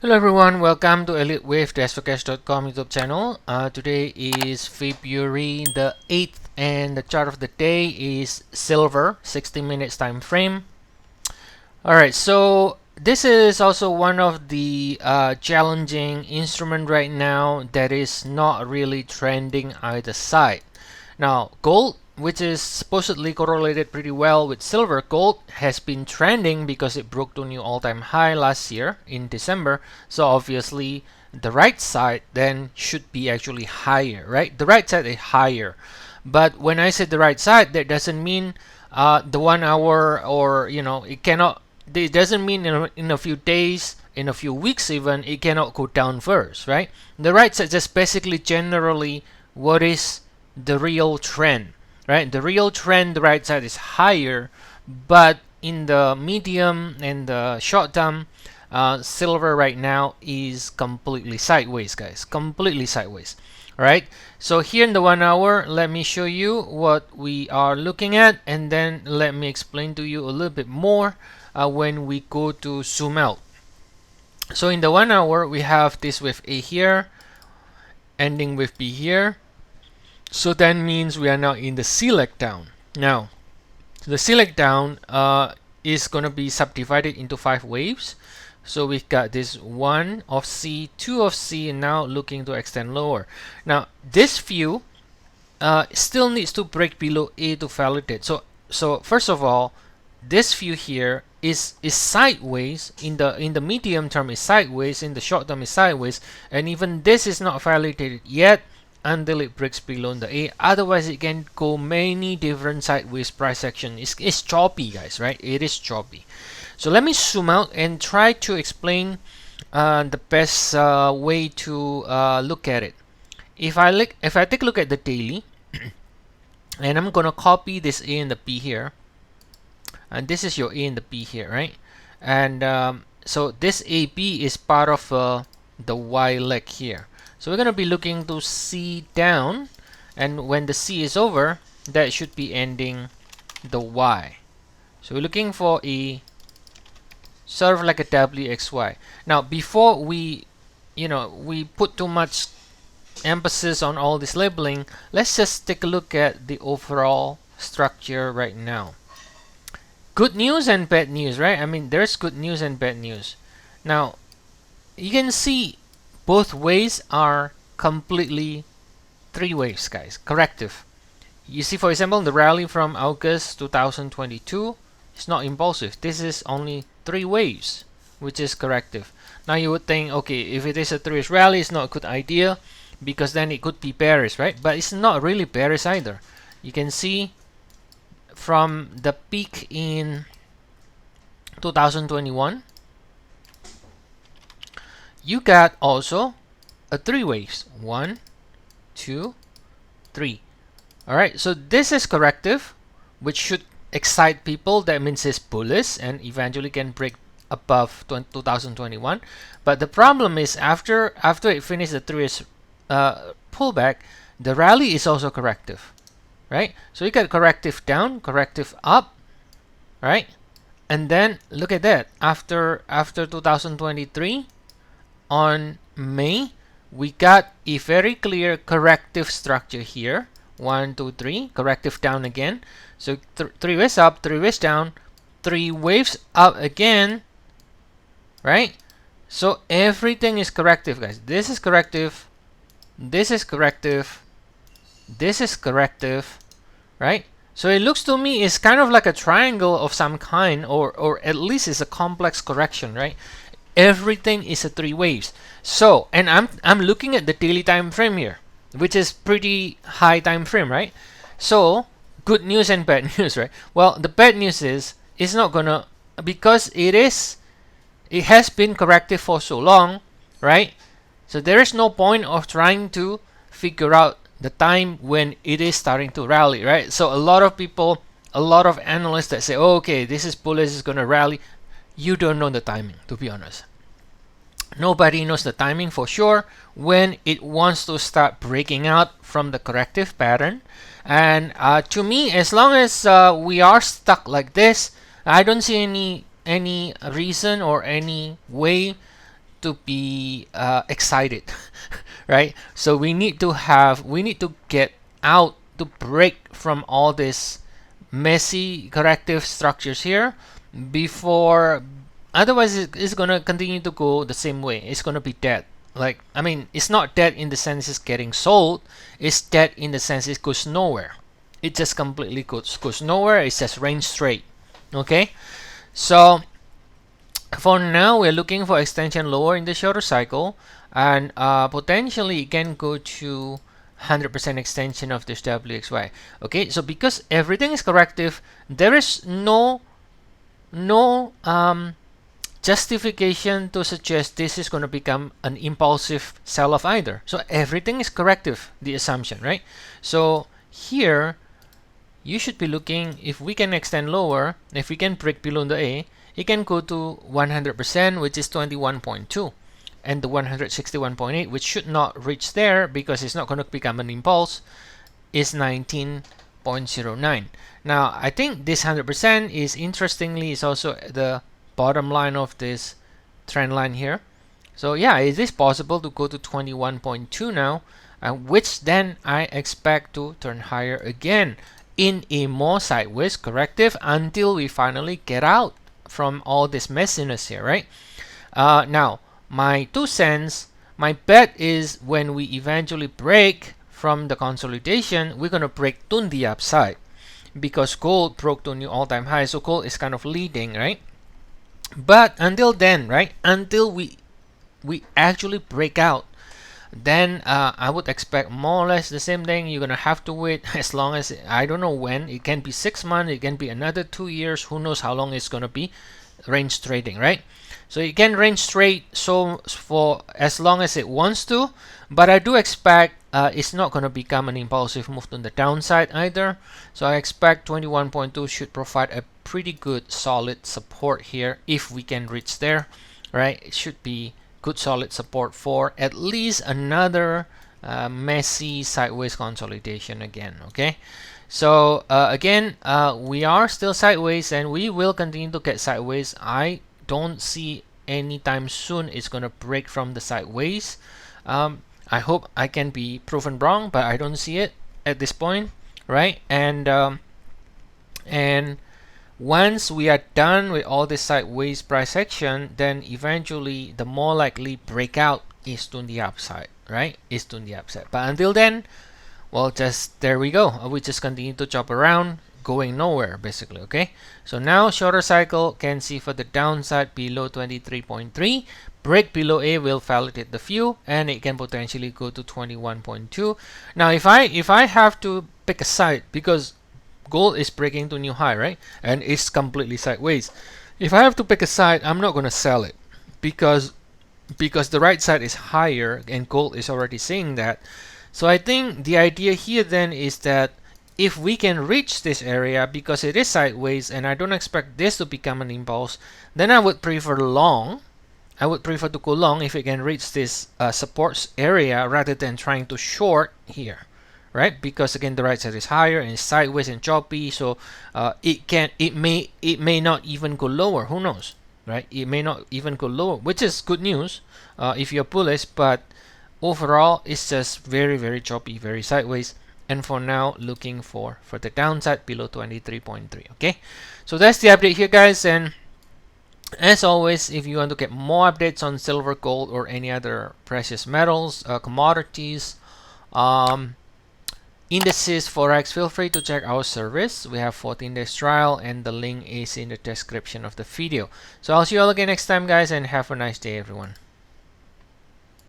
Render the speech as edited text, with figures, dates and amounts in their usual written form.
Hello everyone, welcome to Elliott Wave Forex.com YouTube channel. Today is February the 8th and the chart of the day is silver, 60 minutes time frame. Alright, so this is also one of the challenging instrument right now that is not really trending either side. Now, gold, which is supposedly correlated pretty well with silver, gold has been trending because it broke to new all-time high last year in December. So obviously, the right side then should be actually higher, right? The right side is higher. But when I say the right side, that doesn't mean the 1 hour or, it doesn't mean in a few days, in a few weeks even, it cannot go down first, right? The right side just basically generally what is the real trend, right? The real trend, the right side is higher, but in the medium and the short term, silver right now is completely sideways, guys. Completely sideways. All right. So here in the 1 hour, let me show you what we are looking at, and then let me explain to you a little bit more when we go to zoom out. So in the 1 hour, we have this with A here, ending with B here. So that means we are now in the C leg down. Now, the C leg down is going to be subdivided into 5 waves. So we've got this 1 of C, 2 of C, and now looking to extend lower. Now, this view still needs to break below A to validate. So first of all, this view here is sideways. In the medium term is sideways, in the short term is sideways, and even this is not validated yet until it breaks below the A. Otherwise, it can go many different sideways price action. It's choppy, guys, right? It is choppy. So let me zoom out and try to explain the best way to look at it. If I take a look at the daily, and I'm gonna copy this A and the B here, and this is your A and the B here, right? And so this AB is part of the Y leg here. So we're going to be looking to C down, and when the C is over, that should be ending the Y. So we're looking for a sort of like a WXY. Now, before we put too much emphasis on all this labeling, let's just take a look at the overall structure right now. Good news and bad news, right? I mean, there's good news and bad news. Now, you can see both waves are completely 3 waves, guys. Corrective. You see, for example, the rally from August 2022 is not impulsive. This is only 3 waves, which is corrective. Now you would think, okay, if it is a 3-wave rally, it's not a good idea because then it could be bearish, right? But it's not really bearish either. You can see from the peak in 2021, you got also a 3 waves. 1, 2, 3. Alright, so this is corrective, which should excite people. That means it's bullish and eventually can break above 2021. But the problem is after it finished the 3 waves pullback, the rally is also corrective. Right? So you got corrective down, corrective up, right? And then look at that. After 2023, on May, we got a very clear corrective structure here. 1, 2, 3, corrective down again. So 3 waves up, 3 waves down, 3 waves up again, right? So everything is corrective, guys. This is corrective, this is corrective, this is corrective, right? So it looks to me it's kind of like a triangle of some kind, or at least it's a complex correction, right? Everything is a 3 waves. So, and I'm looking at the daily time frame here, which is pretty high time frame, right? So, good news and bad news, right? Well, the bad news is it's not gonna, because it has been corrective for so long, right? So there is no point of trying to figure out the time when it is starting to rally, right? So a lot of people, a lot of analysts that say, oh, okay, this is bullish, it's gonna rally. You don't know the timing, to be honest. Nobody knows the timing for sure when it wants to start breaking out from the corrective pattern. And to me, as long as we are stuck like this, I don't see any reason or any way to be excited, right? So we need to get out to break from all this messy corrective structures here before, otherwise it's gonna continue to go the same way. It's gonna be dead. Like, I mean, it's not dead in the sense it's getting sold, it's dead in the sense it goes nowhere. It just completely goes nowhere. It's just range straight. Okay, so for now we're looking for extension lower in the shorter cycle, and potentially it can go to 100% extension of this WXY. Okay, so because everything is corrective, there is no justification to suggest this is going to become an impulsive sell-off either. So everything is corrective, the assumption, right? So here you should be looking, if we can extend lower, if we can break below the A, it can go to 100%, which is 21.2, and the 161.8, which should not reach there because it's not going to become an impulse, is 19.09. Now I think this 100% is, interestingly, is also the bottom line of this trend line here. So yeah, it is possible to go to 21.2 now, which then I expect to turn higher again in a more sideways corrective until we finally get out from all this messiness here, right? Now, my 2 cents, my bet is when we eventually break from the consolidation, we're gonna break to the upside because gold broke to a new all-time high. So gold is kind of leading, right? But until then, right, until we actually break out, then I would expect more or less the same thing. You're gonna have to wait as long as, I don't know when. It can be 6 months, it can be another 2 years, who knows how long it's gonna be range trading, right? So you can range trade so for as long as it wants to, but I do expect it's not gonna become an impulsive move on the downside either. So I expect 21.2 should provide a pretty good solid support here if we can reach there, right? It should be good solid support for at least another messy sideways consolidation again. Okay, so again, we are still sideways and we will continue to get sideways. I don't see anytime soon it's gonna break from the sideways. I hope I can be proven wrong, but I don't see it at this point, right? And once we are done with all this sideways price action, then eventually the more likely breakout is to the upside, right? Is to the upside. But until then, well, just there we go. We just continue to chop around, going nowhere basically. Okay, so now shorter cycle can see for the downside below 23.3, break below A will validate the view, and it can potentially go to 21.2. Now if I have to pick a side, because gold is breaking to new high, right, and it's completely sideways, if I have to pick a side, I'm not going to sell it because the right side is higher and gold is already seeing that. So I think the idea here then is that if we can reach this area, because it is sideways and I don't expect this to become an impulse, then I would prefer long. I would prefer to go long if we can reach this support area rather than trying to short here, right? Because again, the right side is higher and it's sideways and choppy, so it may not even go lower. Who knows, right? It may not even go lower, which is good news if you're bullish. But overall, it's just very, very choppy, very sideways. And for now, looking for the downside below 23.3. Okay, so that's the update here, guys. And as always, if you want to get more updates on silver, gold, or any other precious metals, commodities, indices, Forex, feel free to check our service. We have 14 days trial and the link is in the description of the video. So I'll see you all again next time, guys, and have a nice day, everyone.